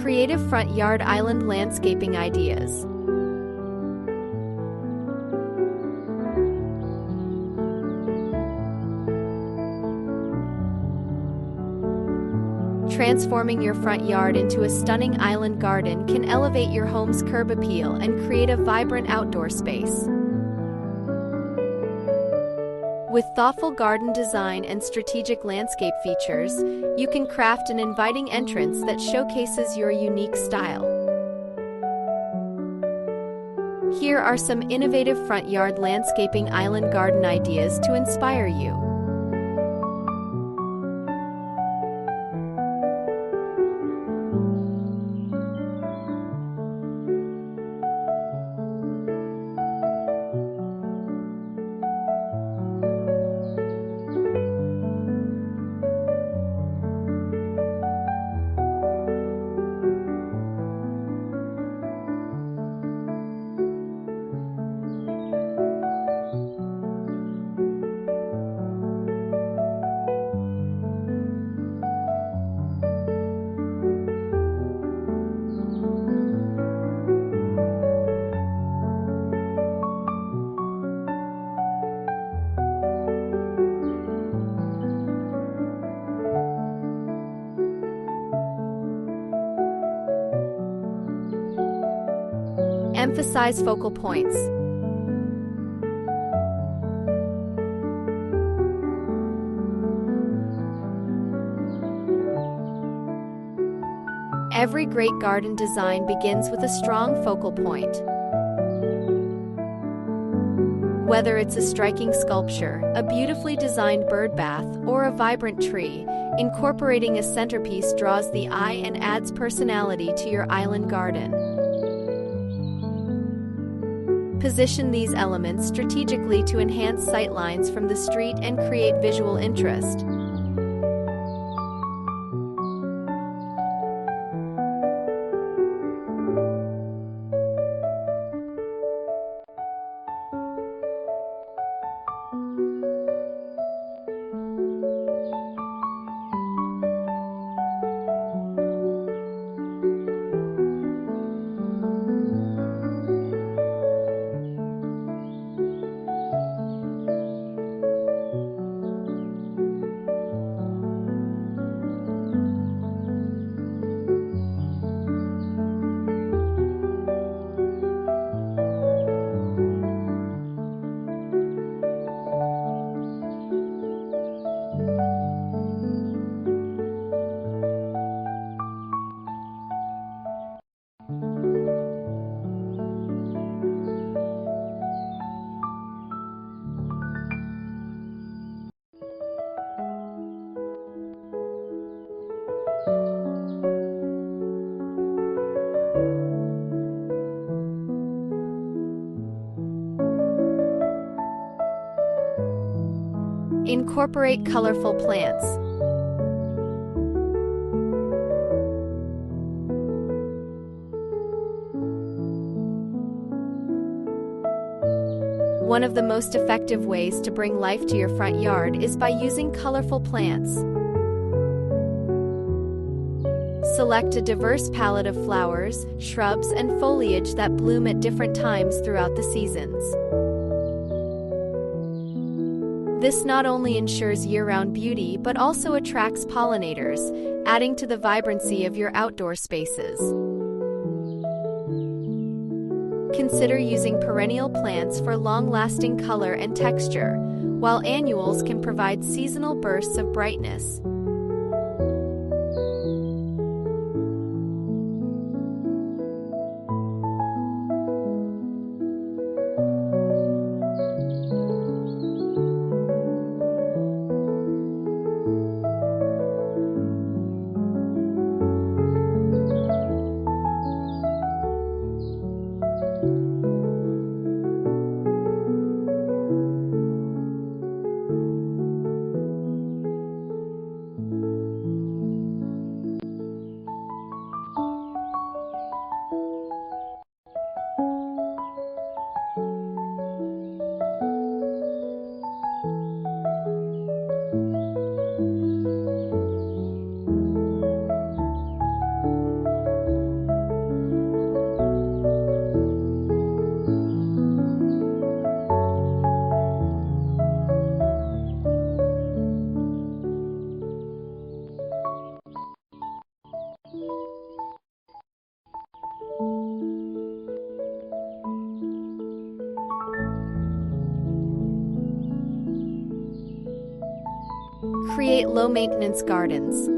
Creative front yard island landscaping ideas. Transforming your front yard into a stunning island garden can elevate your home's curb appeal and create a vibrant outdoor space. With thoughtful garden design and strategic landscape features, you can craft an inviting entrance that showcases your unique style. Here are some innovative front yard landscaping island garden ideas to inspire you. Emphasize focal points. Every great garden design begins with a strong focal point. Whether it's a striking sculpture, a beautifully designed bird bath, or a vibrant tree, incorporating a centerpiece draws the eye and adds personality to your island garden. Position these elements strategically to enhance sightlines from the street and create visual interest. Incorporate colorful plants. One of the most effective ways to bring life to your front yard is by using colorful plants. Select a diverse palette of flowers, shrubs, and foliage that bloom at different times throughout the seasons. This not only ensures year-round beauty but also attracts pollinators, adding to the vibrancy of your outdoor spaces. Consider using perennial plants for long-lasting color and texture, while annuals can provide seasonal bursts of brightness. Create low-maintenance gardens.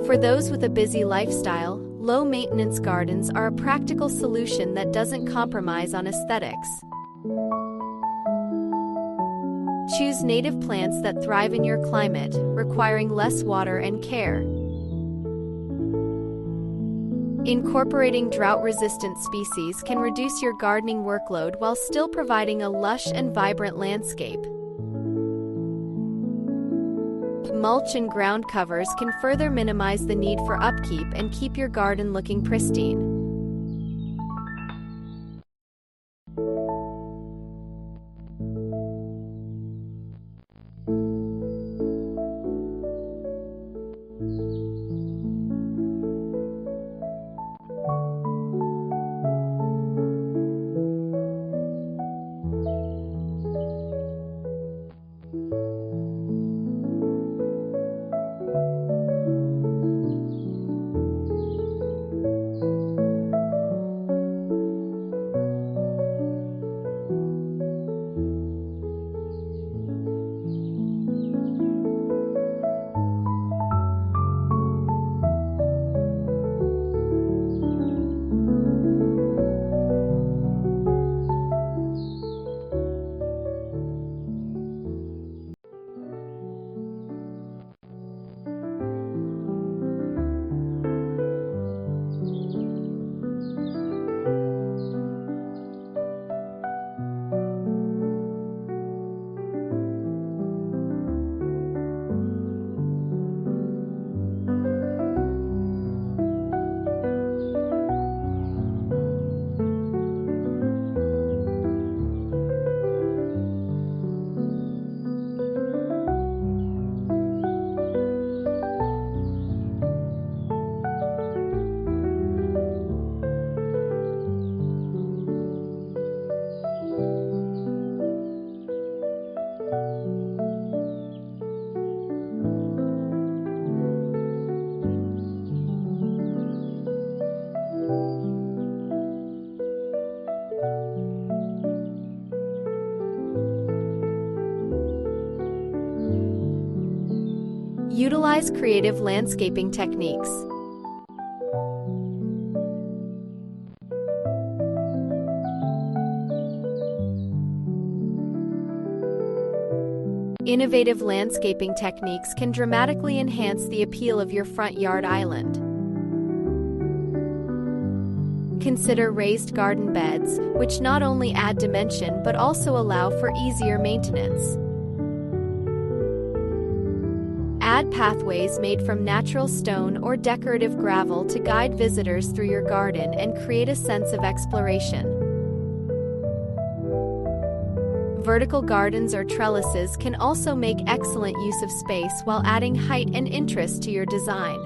For those with a busy lifestyle, low-maintenance gardens are a practical solution that doesn't compromise on aesthetics. Choose native plants that thrive in your climate, requiring less water and care. Incorporating drought-resistant species can reduce your gardening workload while still providing a lush and vibrant landscape. Mulch and ground covers can further minimize the need for upkeep and keep your garden looking pristine. Utilize creative landscaping techniques. Innovative landscaping techniques can dramatically enhance the appeal of your front yard island. Consider raised garden beds, which not only add dimension but also allow for easier maintenance. Add pathways made from natural stone or decorative gravel to guide visitors through your garden and create a sense of exploration. Vertical gardens or trellises can also make excellent use of space while adding height and interest to your design.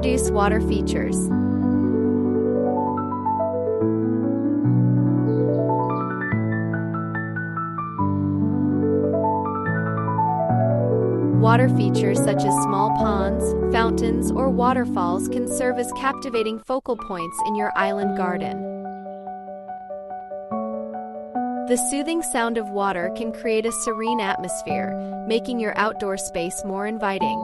Introduce water features. Water features such as small ponds, fountains, or waterfalls can serve as captivating focal points in your island garden. The soothing sound of water can create a serene atmosphere, making your outdoor space more inviting.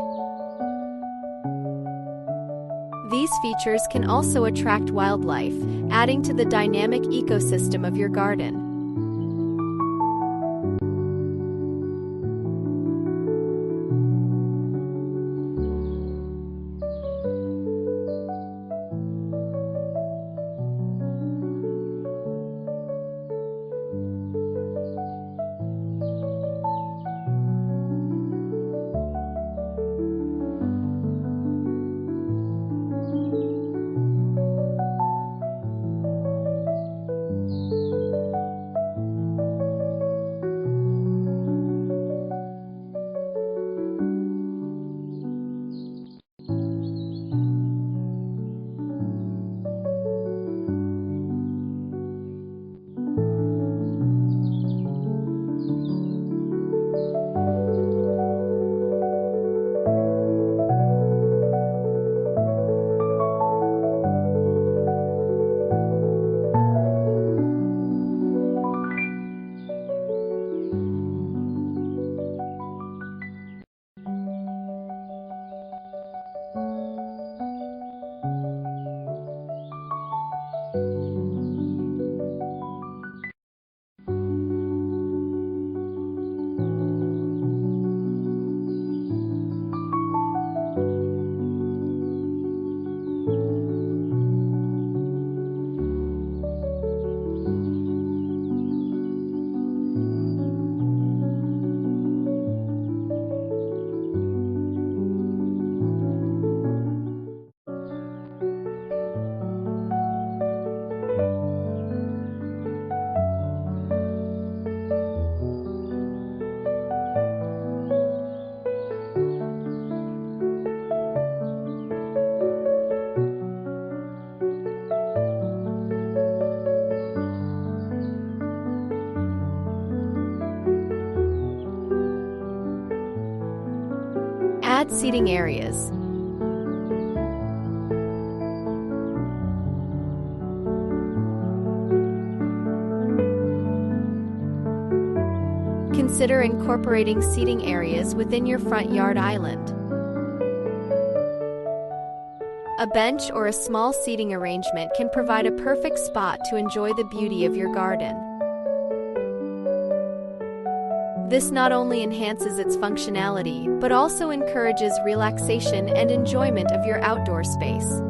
These features can also attract wildlife, adding to the dynamic ecosystem of your garden. Add seating areas. Consider incorporating seating areas within your front yard island. A bench or a small seating arrangement can provide a perfect spot to enjoy the beauty of your garden. This not only enhances its functionality, but also encourages relaxation and enjoyment of your outdoor space.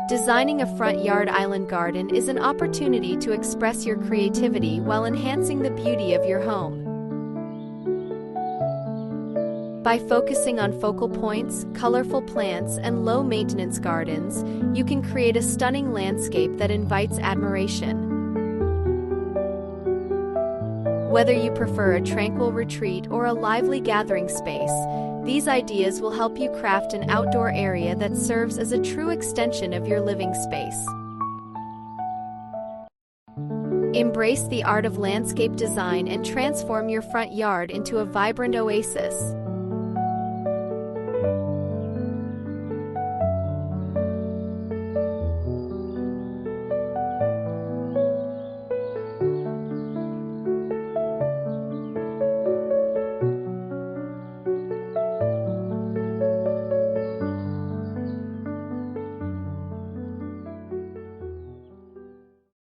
Designing a front yard island garden is an opportunity to express your creativity while enhancing the beauty of your home. By focusing on focal points, colorful plants, and low-maintenance gardens, you can create a stunning landscape that invites admiration. Whether you prefer a tranquil retreat or a lively gathering space, these ideas will help you craft an outdoor area that serves as a true extension of your living space. Embrace the art of landscape design and transform your front yard into a vibrant oasis.